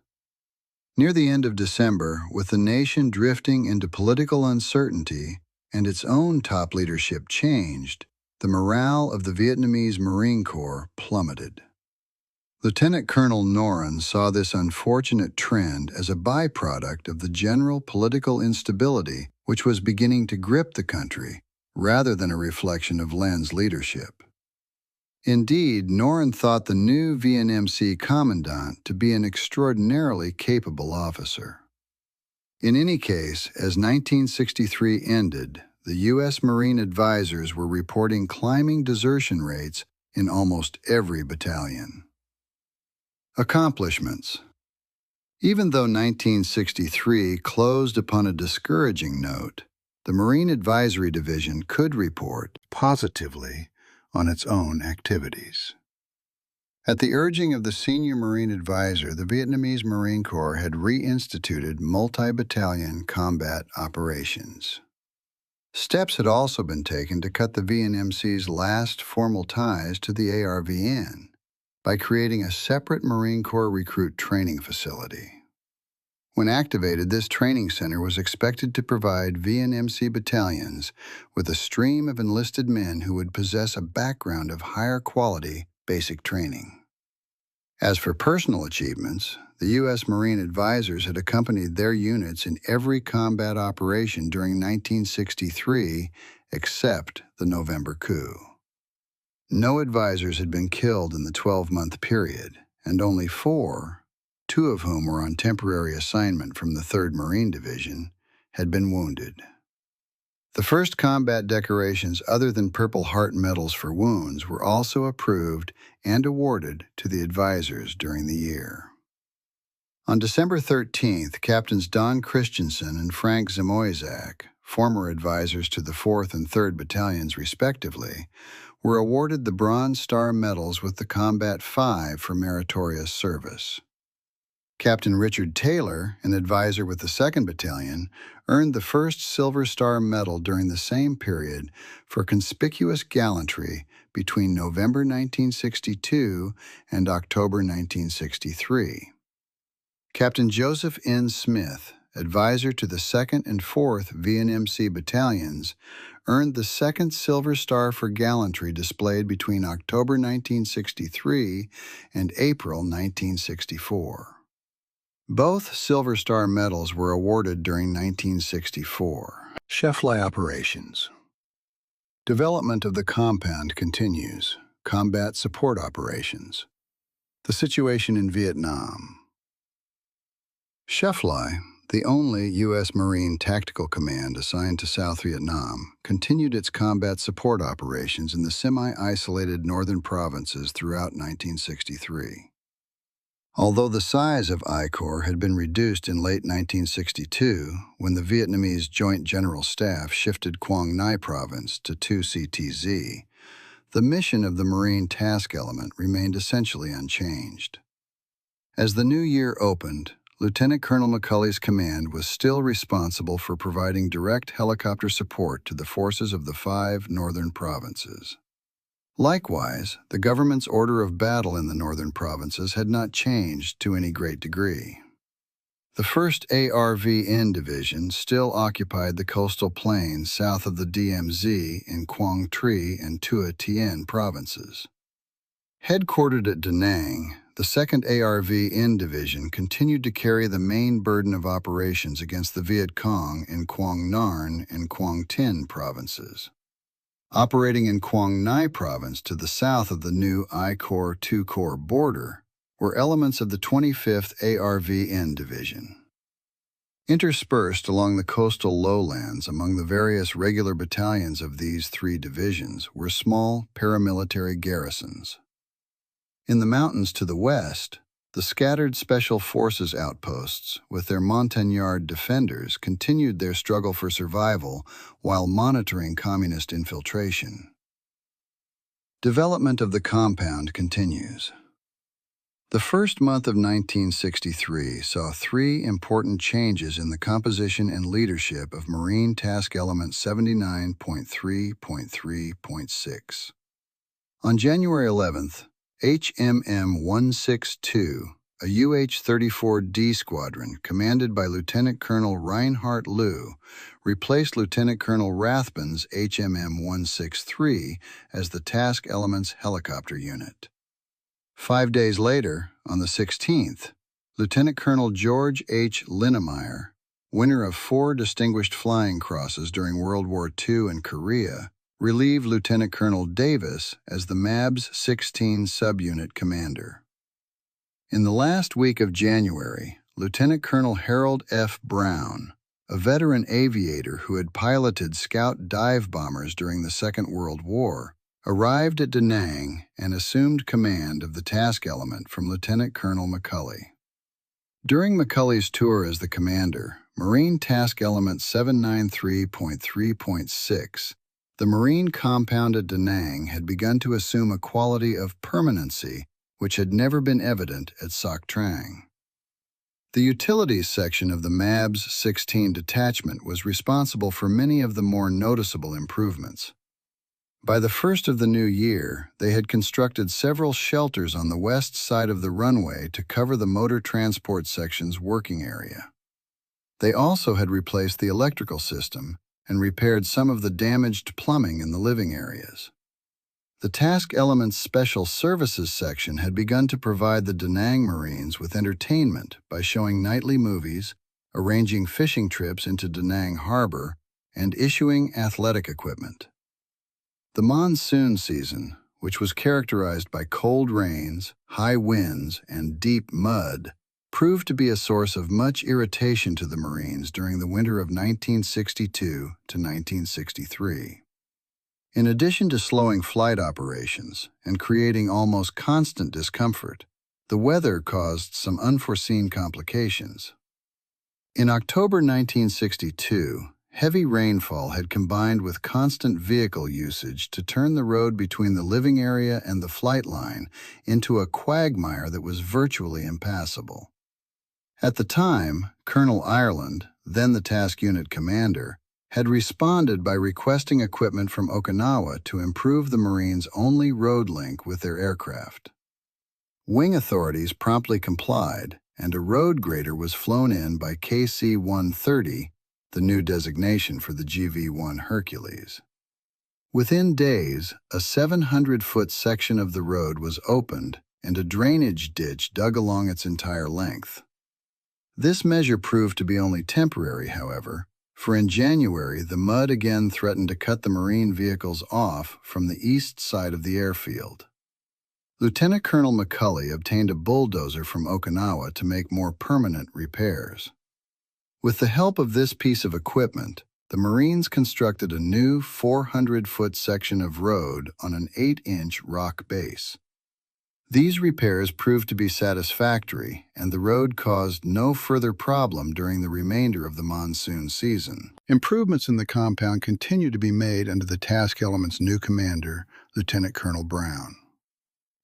Near the end of December, with the nation drifting into political uncertainty and its own top leadership changed, the morale of the Vietnamese Marine Corps plummeted. Lieutenant Colonel Noren saw this unfortunate trend as a byproduct of the general political instability which was beginning to grip the country, rather than a reflection of Lin's leadership. Indeed, Noren thought the new VNMC commandant to be an extraordinarily capable officer. In any case, as 1963 ended, the U.S. Marine advisors were reporting climbing desertion rates in almost every battalion. Accomplishments. Even though 1963 closed upon a discouraging note, the Marine Advisory Division could report positively on its own activities. At the urging of the senior Marine advisor, the Vietnamese Marine Corps had reinstituted multi-battalion combat operations. Steps had also been taken to cut the VNMC's last formal ties to the ARVN by creating a separate Marine Corps recruit training facility. When activated, this training center was expected to provide VNMC battalions with a stream of enlisted men who would possess a background of higher quality basic training. As for personal achievements, the U.S. Marine advisors had accompanied their units in every combat operation during 1963 except the November coup. No advisors had been killed in the 12-month period, and only 4, 2 of whom were on temporary assignment from the 3rd Marine Division, had been wounded. The first combat decorations other than Purple Heart medals for wounds were also approved and awarded to the advisors during the year. On December 13th, Captains Don Christensen and Frank Zemoizak, former advisors to the 4th and 3rd Battalions respectively, were awarded the Bronze Star Medals with the Combat 5 for meritorious service. Captain Richard Taylor, an advisor with the 2nd Battalion, earned the first Silver Star Medal during the same period for conspicuous gallantry between November 1962 and October 1963. Captain Joseph N. Smith, advisor to the 2nd and 4th VNMC Battalions, earned the 2nd Silver Star for gallantry displayed between October 1963 and April 1964. Both Silver Star medals were awarded during 1964. SHUFLY operations. Development of the compound continues. Combat support operations. The situation in Vietnam. SHUFLY, the only U.S. Marine Tactical Command assigned to South Vietnam, continued its combat support operations in the semi-isolated northern provinces throughout 1963. Although the size of I Corps had been reduced in late 1962 when the Vietnamese Joint General Staff shifted Quang Ngai Province to 2CTZ, the mission of the Marine Task Element remained essentially unchanged. As the new year opened, Lieutenant Colonel McCulley's command was still responsible for providing direct helicopter support to the forces of the 5 northern provinces. Likewise, the government's order of battle in the northern provinces had not changed to any great degree. The 1st ARVN Division still occupied the coastal plains south of the DMZ in Quang Tri and Tua Tien provinces. Headquartered at Da Nang, the 2nd ARVN Division continued to carry the main burden of operations against the Viet Cong in Quang Narn and Quang Tin provinces. Operating in Quang Ngai Province to the south of the new I Corps-2 Corps border were elements of the 25th ARVN Division. Interspersed along the coastal lowlands among the various regular battalions of these 3 divisions were small paramilitary garrisons. In the mountains to the west, the scattered Special Forces outposts, with their Montagnard defenders, continued their struggle for survival while monitoring communist infiltration. Development of the compound continues. The first month of 1963 saw 3 important changes in the composition and leadership of Marine Task Element 79.3.3.6. On January 11th, HMM 162, a UH-34D squadron commanded by Lieutenant Colonel Reinhard Liu, replaced Lieutenant Colonel Rathbun's HMM 163 as the task element's helicopter unit. 5 days later, on the 16th, Lieutenant Colonel George H. Linnemeyer, winner of 4 distinguished flying crosses during World War II and Korea, relieved Lieutenant Colonel Davis as the MABS 16 subunit commander. In the last week of January, Lieutenant Colonel Harold F. Brown, a veteran aviator who had piloted scout dive bombers during the Second World War, arrived at Da Nang and assumed command of the task element from Lieutenant Colonel McCulley. During McCulley's tour as the commander, Marine Task Element 793.3.6, the Marine compound at Da Nang had begun to assume a quality of permanency which had never been evident at Soc Trang. The utilities section of the MABS 16 detachment was responsible for many of the more noticeable improvements. By the first of the new year, they had constructed several shelters on the west side of the runway to cover the motor transport section's working area. They also had replaced the electrical system and repaired some of the damaged plumbing in the living areas. The Task Element's Special Services section had begun to provide the Da Nang Marines with entertainment by showing nightly movies, arranging fishing trips into Da Nang Harbor, and issuing athletic equipment. The monsoon season, which was characterized by cold rains, high winds, and deep mud, proved to be a source of much irritation to the Marines during the winter of 1962 to 1963. In addition to slowing flight operations and creating almost constant discomfort, the weather caused some unforeseen complications. In October 1962, heavy rainfall had combined with constant vehicle usage to turn the road between the living area and the flight line into a quagmire that was virtually impassable. At the time, Colonel Ireland, then the task unit commander, had responded by requesting equipment from Okinawa to improve the Marines' only road link with their aircraft. Wing authorities promptly complied, and a road grader was flown in by KC-130, the new designation for the GV-1 Hercules. Within days, a 700-foot section of the road was opened and a drainage ditch dug along its entire length. This measure proved to be only temporary, however, for in January the mud again threatened to cut the Marine vehicles off from the east side of the airfield. Lieutenant Colonel McCulley obtained a bulldozer from Okinawa to make more permanent repairs. With the help of this piece of equipment, the Marines constructed a new 400-foot section of road on an 8-inch rock base. These repairs proved to be satisfactory, and the road caused no further problem during the remainder of the monsoon season. Improvements in the compound continued to be made under the task element's new commander, Lieutenant Colonel Brown.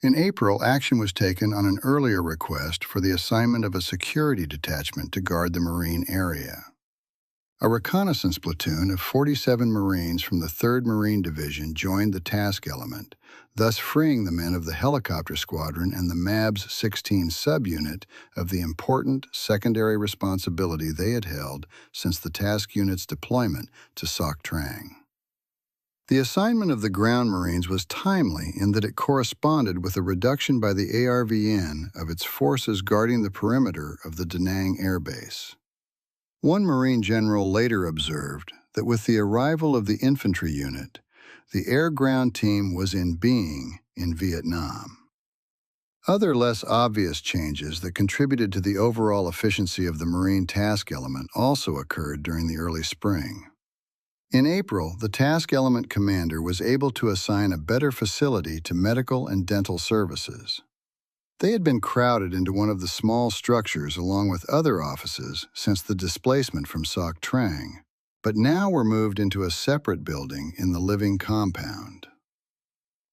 In April, action was taken on an earlier request for the assignment of a security detachment to guard the Marine area. A reconnaissance platoon of 47 Marines from the 3rd Marine Division joined the task element, thus freeing the men of the helicopter squadron and the MABS 16 subunit of the important secondary responsibility they had held since the task unit's deployment to Sok Trang. The assignment of the ground Marines was timely in that it corresponded with a reduction by the ARVN of its forces guarding the perimeter of the Da Nang Air Base. One Marine general later observed that with the arrival of the infantry unit, the air-ground team was in being in Vietnam. Other less obvious changes that contributed to the overall efficiency of the Marine task element also occurred during the early spring. In April, the task element commander was able to assign a better facility to medical and dental services. They had been crowded into one of the small structures along with other offices since the displacement from Sok Trang, but now were moved into a separate building in the living compound.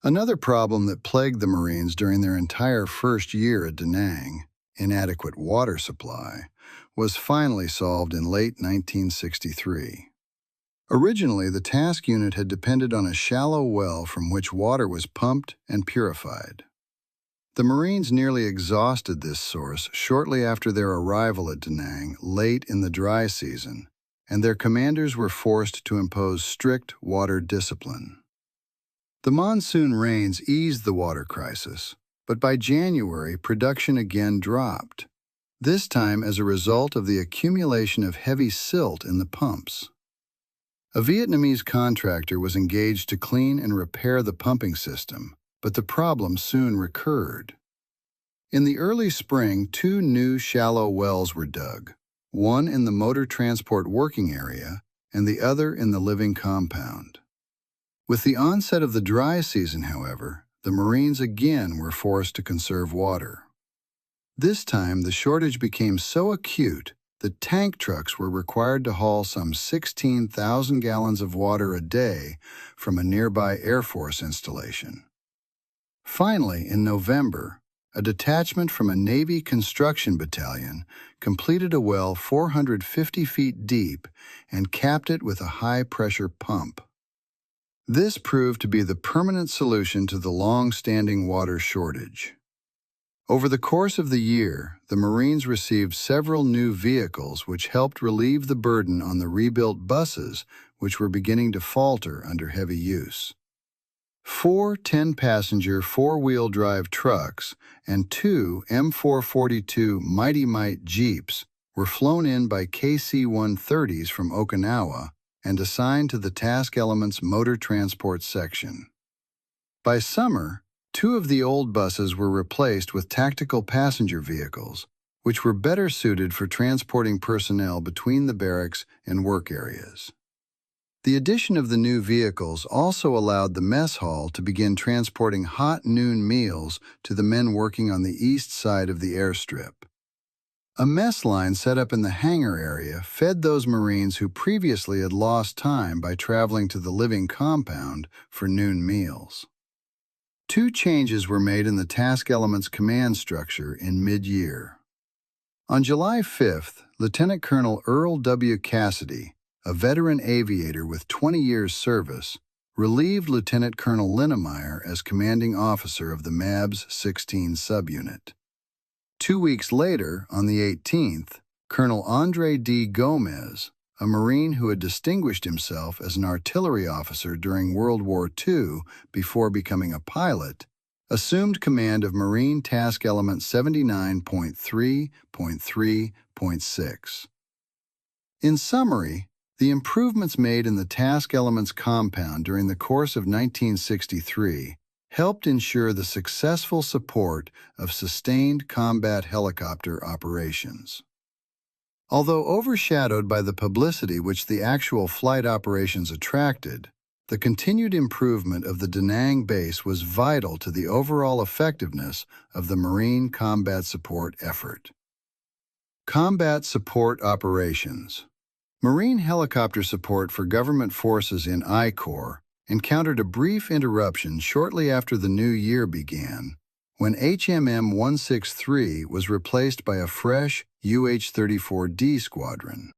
Another problem that plagued the Marines during their entire first year at Da Nang, inadequate water supply, was finally solved in late 1963. Originally, the task unit had depended on a shallow well from which water was pumped and purified. The Marines nearly exhausted this source shortly after their arrival at Da Nang late in the dry season, and their commanders were forced to impose strict water discipline. The monsoon rains eased the water crisis, but by January, production again dropped, this time as a result of the accumulation of heavy silt in the pumps. A Vietnamese contractor was engaged to clean and repair the pumping system, but the problem soon recurred. In the early spring, 2 new shallow wells were dug, one in the motor transport working area and the other in the living compound. With the onset of the dry season, however, the Marines again were forced to conserve water. This time, the shortage became so acute that tank trucks were required to haul some 16,000 gallons of water a day from a nearby Air Force installation. Finally, in November, a detachment from a Navy construction battalion completed a well 450 feet deep and capped it with a high-pressure pump. This proved to be the permanent solution to the long-standing water shortage. Over the course of the year, the Marines received several new vehicles which helped relieve the burden on the rebuilt buses which were beginning to falter under heavy use. 4 10-passenger 4-wheel drive trucks and 2 M442 Mighty Mite Jeeps were flown in by KC-130s from Okinawa and assigned to the task element's motor transport section. By summer, 2 of the old buses were replaced with tactical passenger vehicles, which were better suited for transporting personnel between the barracks and work areas. The addition of the new vehicles also allowed the mess hall to begin transporting hot noon meals to the men working on the east side of the airstrip. A mess line set up in the hangar area fed those Marines who previously had lost time by traveling to the living compound for noon meals. 2 changes were made in the task element's command structure in mid-year. On July 5th, Lieutenant Colonel Earl W. Cassidy, a veteran aviator with 20 years' service, relieved Lieutenant Colonel Linnemeyer as commanding officer of the MAB's 16 subunit. 2 weeks later, on the 18th, Colonel Andre D. Gomez, a Marine who had distinguished himself as an artillery officer during World War II before becoming a pilot, assumed command of Marine Task Element 79.3.3.6. In summary, the improvements made in the task element's compound during the course of 1963 helped ensure the successful support of sustained combat helicopter operations. Although overshadowed by the publicity which the actual flight operations attracted, the continued improvement of the Da Nang base was vital to the overall effectiveness of the Marine combat support effort. Combat support operations. Marine helicopter support for government forces in I Corps encountered a brief interruption shortly after the new year began, when HMM 163 was replaced by a fresh UH-34D squadron.